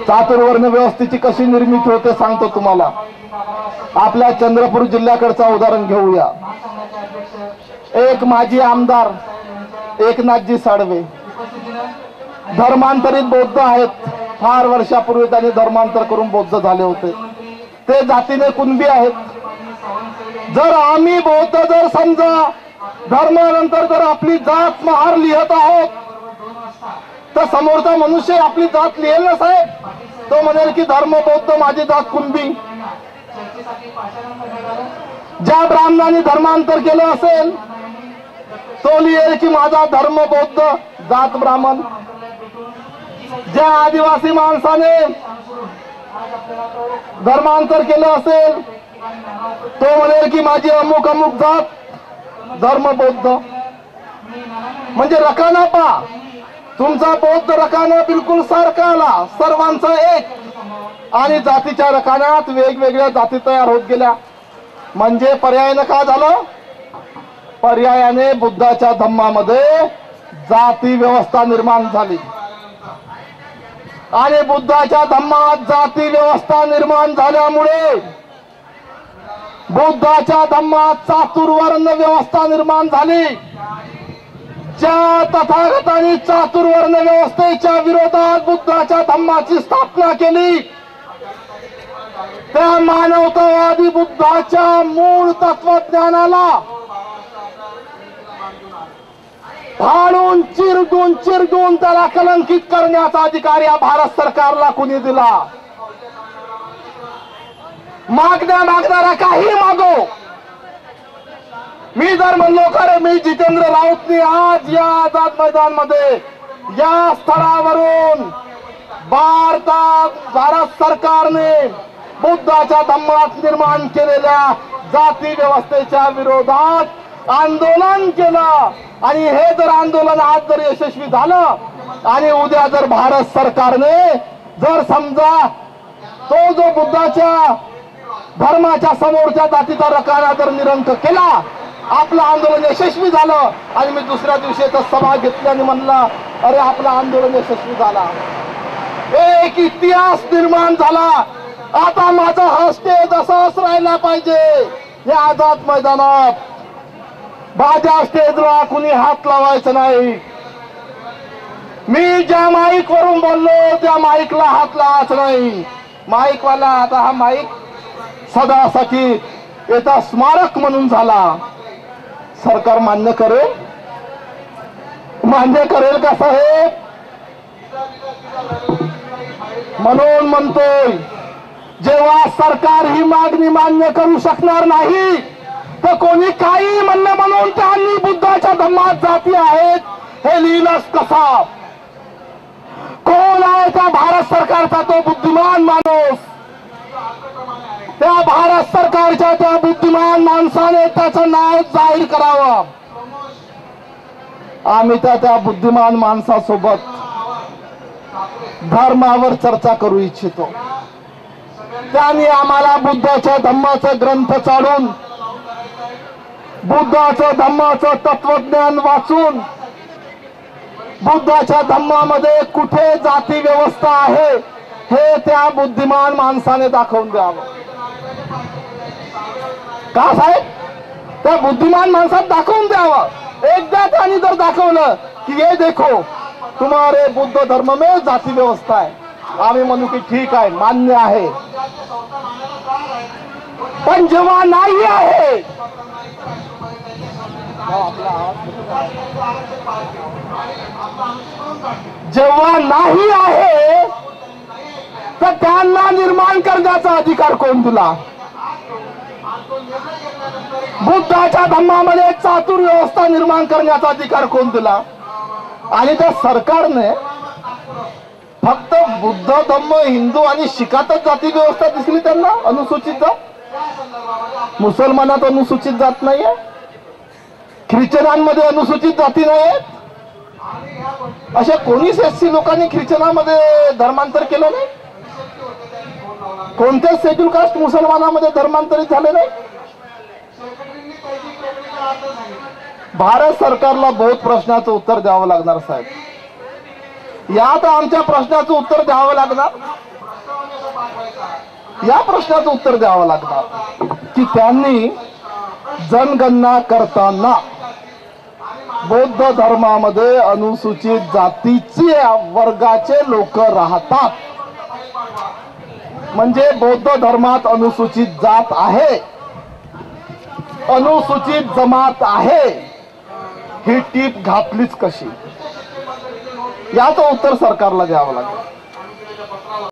चातुर्वर्ण व्यवस्थेची कशी निर्मिती होते सांगतो तुम्हाला। आपल्या चंद्रपूर जिल्ह्याकडचा उदाहरण घेऊया। एक माजी आमदार एकनाथजी साळवे धर्मांतरित बौद्ध आहेत। फार वर्षापूर्वी त्यांनी धर्मांतर करून बौद्ध झाले होते। ते जातीने कुणबी आहेत। जर आम्ही बौद्ध जर समजा धर्मानंतर जर आपली जात महार लिहत आहोत तर समोरचा मनुष्य आपली जात लिहेल ना साहेब। तो म्हणेल की धर्म बौद्ध माझी जात कुणबी। ज्या ब्राह्मणाने धर्मांतर केलं असेल तो लिहेल की माझा धर्म बौद्ध जात ब्राह्मण। ज्या आदिवासी माणसाने धर्मांतर केलं असेल तो म्हणेल की माझी अमुक अमुक जात धर्म बौद्ध। म्हणजे रकाना पा तुमचा बौद्ध रकाना बिलकुल सारखा आला, सर्वांचा एक। आणि जातीच्या रकान्यात वेगवेगळ्या जाती तयार होत गेल्या। म्हणजे पर्यायाने काय झालं? पर्यायाने बुद्धाच्या धम्मामध्ये जाती व्यवस्था निर्माण झाली। आणि बुद्धाच्या धम्मात जाती व्यवस्था निर्माण झाल्यामुळे बुद्धाच्या धम्मात चातुर्वर्ण व्यवस्था निर्माण झाली। ज्या तथागतांनी चातुर्वर्ण व्यवस्थेच्या विरोधात बुद्धाच्या धम्माची स्थापना केली त्या मानवतावादी बुद्धाच्या मूळ तत्वज्ञानाला फाडून चिरडून त्याला कलंकित करण्याचा अधिकार या भारत सरकारला कुणी दिला? मागणारा काही मागो। मी जर म्हणलो खरं मी जितेंद्र राऊतनी आज या आझाद मैदान मध्ये या स्थळावरून भारत सरकारने बुद्धाच्या धम्मात निर्माण केलेल्या जाती व्यवस्थेच्या विरोधात आंदोलन केलं आणि हे जर आंदोलन आज जर यशस्वी झालं आणि उद्या जर भारत सरकारने जर समजा तो जो बुद्धाच्या धर्माच्या समोरच्या जातीचा रकाना जर निरंक केला, आपलं आंदोलन यशस्वी झालं आणि मी दुसऱ्या दिवशी तर सभा घेतली आणि म्हणला अरे आपलं आंदोलन यशस्वी झाला, एक इतिहास निर्माण झाला। आता माझा हा स्टेज असाच राहिला पाहिजे या आझाद मैदानात। माझ्या स्टेजला कुणी हात लावायचं नाही। मी ज्या माईक वरून बोललो त्या माईकला हात लावायचं नाही। माईकवाला आता हा माईक सदासाठी याचा स्मारक म्हणून झाला। सरकार मान्य करेल का साहेब? म्हणून म्हणतोय जेव्हा सरकार ही मागणी मान्य करू शकणार नाही तर कोणी काही म्हणणं म्हणून त्यांनी बुद्धाच्या धम्मात जाती आहेत हे लिहिलंच कसा? कोण आहे त्या भारत सरकारचा तो बुद्धिमान माणूस? त्या भारत सरकारच्या त्या बुद्धिमान माणसाने त्याचं नाव जाहीर करावं। आम्ही त्या बुद्धिमान माणसासोबत धर्मावर चर्चा करू इच्छितो। त्यांनी आम्हाला बुद्धाच्या धम्माचं ग्रंथ चालून बुद्धाचं धम्माचं तत्वज्ञान वाचून बुद्धाच्या धम्मामध्ये कुठे जाती व्यवस्था आहे हे त्या बुद्धिमान माणसाने दाखवून द्यावं। का साहेब? त्या बुद्धिमान माणसात दाखवून द्यावं। एकदा त्यांनी जर दाखवलं की ये देखो तुम्हारे बुद्ध धर्म में जाती व्यवस्था है, आम्ही म्हणू की ठीक आहे मान्य आहे। पण जेव्हा नाही आहे तर त्यांना निर्माण करण्याचा अधिकार कोण दिला? बुद्धाच्या धम्मामध्ये चातुर व्यवस्था निर्माण करण्याचा अधिकार कोण दिला? आणि त्या सरकारने फक्त बुद्ध धम्म हिंदू आणि शिखातच जाती व्यवस्था दिसली त्यांना अनुसूचित जात। मुसलमानात अनुसूचित जात नाहीये, ख्रिश्चनांमध्ये अनुसूचित जाती नाहीये। अशा कोणीच एससी लोकांनी ख्रिश्चनामध्ये धर्मांतर केलं नाही। कोणतेच शेड्यूल कास्ट मुसलमानामध्ये धर्मांतरित झाले नाही। भारत सरकारला बहुत प्रश्नाचं उत्तर द्यावं लागणार साहेब। यात आमच्या प्रश्नाचं उत्तर द्यावं लागणार, या प्रश्नाचं उत्तर द्यावं लागणार की त्यांनी जनगणना करताना बौद्ध धर्मामध्ये अनुसूचित जातीचे वर्गाचे लोक राहतात, म्हणजे बौद्ध धर्मात अनुसूचित जात आहे, अनुसूचित जमात आहे, ही टीप घातलीच कशी, याचं उत्तर सरकारला द्यावं लागेल.